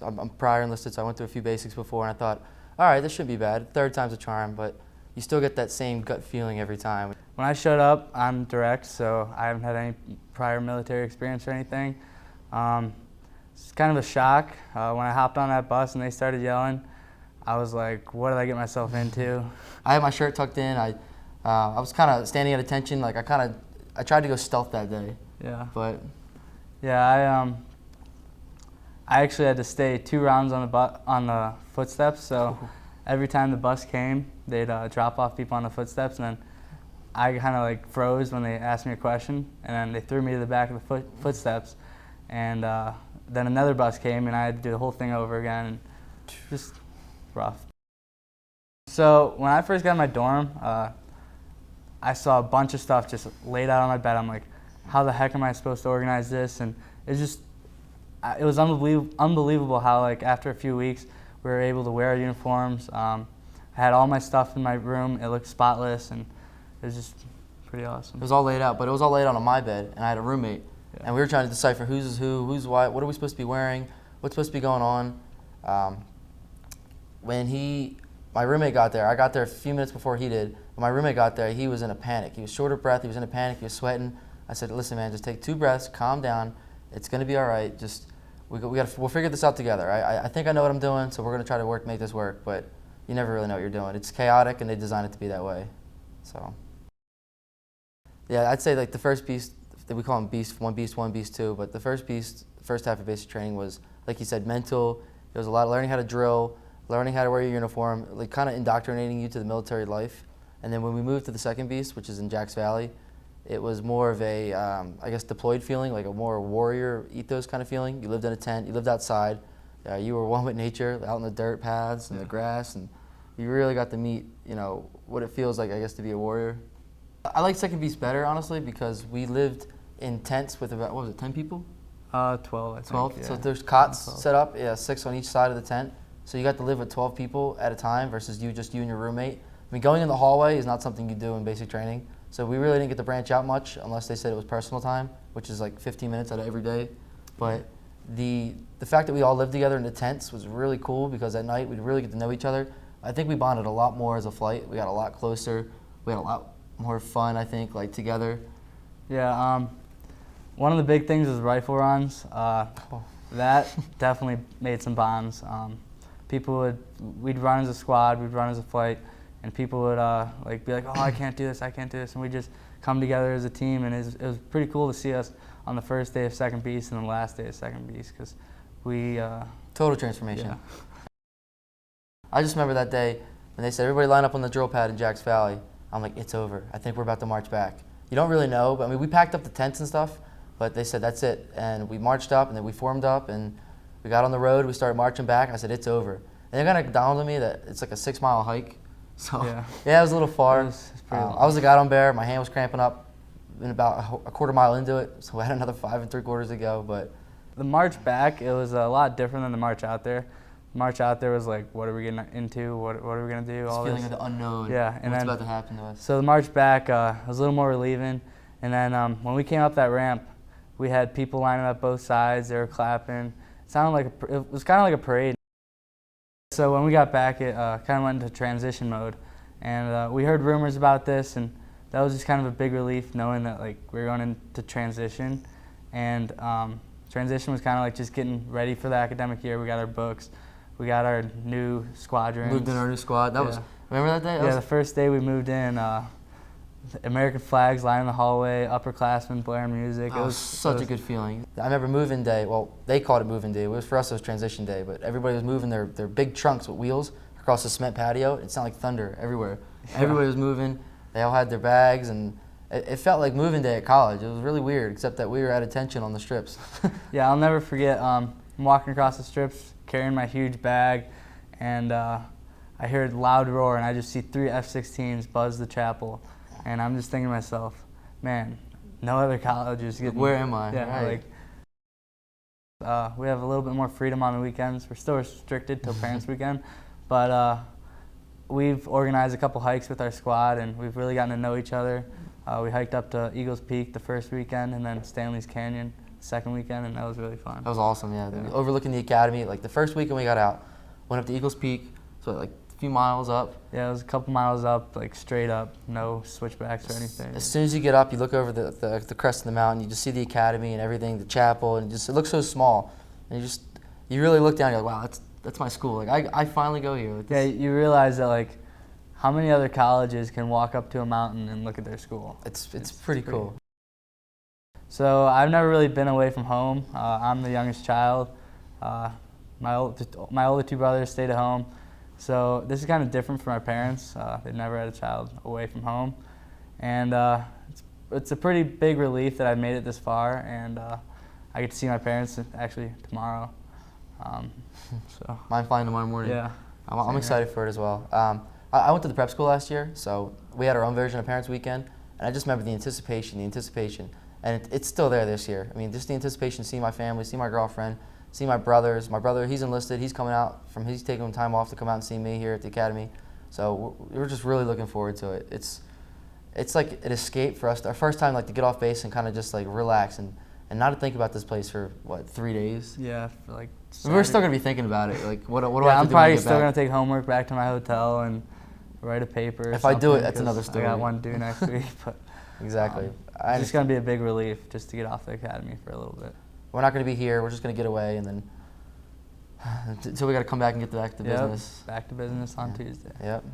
I'm prior enlisted, so I went through a few basics before, and I thought, all right, this shouldn't be bad. Third time's a charm, but you still get that same gut feeling every time. When I showed up, I'm direct, so I haven't had any prior military experience or anything. It's kind of a shock. When I hopped on that bus and they started yelling, I was like, what did I get myself into? I had my shirt tucked in. I was kind of standing at attention. Like I tried to go stealth that day. Yeah. But yeah, I actually had to stay 2 rounds on the footsteps. So every time the bus came, they'd drop off people on the footsteps, and then I kind of like froze when they asked me a question, and then they threw me to the back of the footsteps, and then another bus came, and I had to do the whole thing over again, and just rough. So when I first got in my dorm, I saw a bunch of stuff just laid out on my bed. I'm like, how the heck am I supposed to organize this? And it was unbelievable how, like, after a few weeks we were able to wear our uniforms. I had all my stuff in my room. It looked spotless, and it was just pretty awesome. It was all laid out, but it was all laid out on my bed, and I had a roommate, and we were trying to decipher who's who's what are we supposed to be wearing, what's supposed to be going on. When my roommate got there, I got there a few minutes before he did. When my roommate got there, he was in a panic. He was short of breath. He was in a panic. He was sweating. I said, listen, man, just take 2 breaths, calm down. It's going to be all right. Just we'll figure this out together. I think I know what I'm doing, so we're going to try to make this work, but you never really know what you're doing. It's chaotic, and they designed it to be that way. So, yeah, I'd say like the first beast, we call them beast 1, beast 2, but the first half of basic training was, like you said, mental. There was a lot of learning how to drill, learning how to wear your uniform, like kind of indoctrinating you to the military life. And then when we moved to the second beast, which is in Jacks Valley, it was more of a, I guess, deployed feeling, like a more warrior ethos kind of feeling. You lived in a tent, you lived outside, you were one with nature, out in the dirt paths and the grass, and you really got to meet, what it feels like, I guess, to be a warrior. I like second beast better, honestly, because we lived in tents with about, 10 people? 12, I think. 12? Yeah. So there's cots 12. set up, 6 on each side of the tent. So you got to live with 12 people at a time versus you and your roommate. I mean, going in the hallway is not something you do in basic training. So we really didn't get to branch out much unless they said it was personal time, which is like 15 minutes out of every day. But the fact that we all lived together in the tents was really cool because at night we'd really get to know each other. I think we bonded a lot more as a flight. We got a lot closer. We had a lot more fun, I think, like together. Yeah, one of the big things was rifle runs. That definitely made some bonds. We'd run as a squad, we'd run as a flight, and people would be like, oh, I can't do this, and we'd just come together as a team, and it was pretty cool to see us on the first day of second beast and the last day of second beast, because we... Total transformation. Yeah. I just remember that day when they said, everybody line up on the drill pad in Jacks Valley. I'm like, it's over. I think we're about to march back. You don't really know, but I mean, we packed up the tents and stuff, but they said, that's it. And we marched up, and then we formed up, and we got on the road, we started marching back. I said, it's over. And it kind of dawned on me that it's like a 6-mile hike. So, yeah, it was a little far. I was the guidon bear. My hand was cramping up in about a quarter mile into it, so we had another 5 3/4 to go. But the march back, it was a lot different than the march out there. The march out there was like, what are we getting into? What are we going to do? This feeling of the unknown. Yeah. And what's about to happen to us. So the march back was a little more relieving. And then when we came up that ramp, we had people lining up both sides. They were clapping. It was kind of like a parade. So when we got back, it kind of went into transition mode. And we heard rumors about this, and that was just kind of a big relief knowing that we were going into transition. And transition was kind of like just getting ready for the academic year. We got our books. We got our new squadrons. Moved in our new squad. Remember that day? The first day we moved in, American flags lining the hallway, upperclassmen blaring music. It was such a good feeling. I remember moving day. Well, they called it moving day. For us, it was transition day. But everybody was moving their big trunks with wheels across the cement patio. It sounded like thunder everywhere. Yeah. Everybody was moving. They all had their bags, and it felt like moving day at college. It was really weird, except that we were at attention on the strips. Yeah, I'll never forget. I'm walking across the strips, carrying my huge bag, and I heard a loud roar, and I just see 3 F-16s buzz the chapel. And I'm just thinking to myself, man, no other college is getting... Where am I? Yeah, right. We have a little bit more freedom on the weekends. We're still restricted till Parents' Weekend, but we've organized a couple hikes with our squad, and we've really gotten to know each other. We hiked up to Eagles Peak the first weekend, and then Stanley's Canyon second weekend, and that was really fun. That was awesome, yeah. Yeah. Overlooking the academy, like the first weekend we got out, went up to Eagles Peak, so like a few miles up. Yeah, it was a couple miles up, like straight up, no switchbacks or anything. As soon as you get up, you look over the crest of the mountain, you just see the academy and everything, the chapel, and it looks so small. And you really look down, you're like, wow, that's my school. Like I finally go here. Like, Yeah, you realize that like, how many other colleges can walk up to a mountain and look at their school? It's pretty cool. So I've never really been away from home. I'm the youngest child. My older two brothers stayed at home. So this is kind of different for my parents. They've never had a child away from home. And it's a pretty big relief that I've made it this far. And I get to see my parents actually tomorrow. So Mine flying tomorrow morning. Yeah. I'm excited for it as well. I went to the prep school last year, so we had our own version of Parents Weekend, and I just remember the anticipation, and it's still there this year. I mean, just the anticipation to see my family, see my girlfriend, see my brothers. My brother, he's enlisted. He's coming out he's taking time off to come out and see me here at the academy. So we're just really looking forward to it. It's like an escape for us. Our first time like to get off base and kind of just like relax and not to think about this place for 3 days. Yeah, for like We're still gonna be thinking about it. Like what do I have to do? I'm when I probably get still back? gonna take homework back to my hotel and write a paper. If I do it, that's 'cause another story. I got one due next week, but Exactly. it's just gonna be a big relief just to get off the academy for a little bit. We're not gonna be here. We're just gonna get away and then until we gotta come back and get back to business. Back to business on Tuesday. Yep.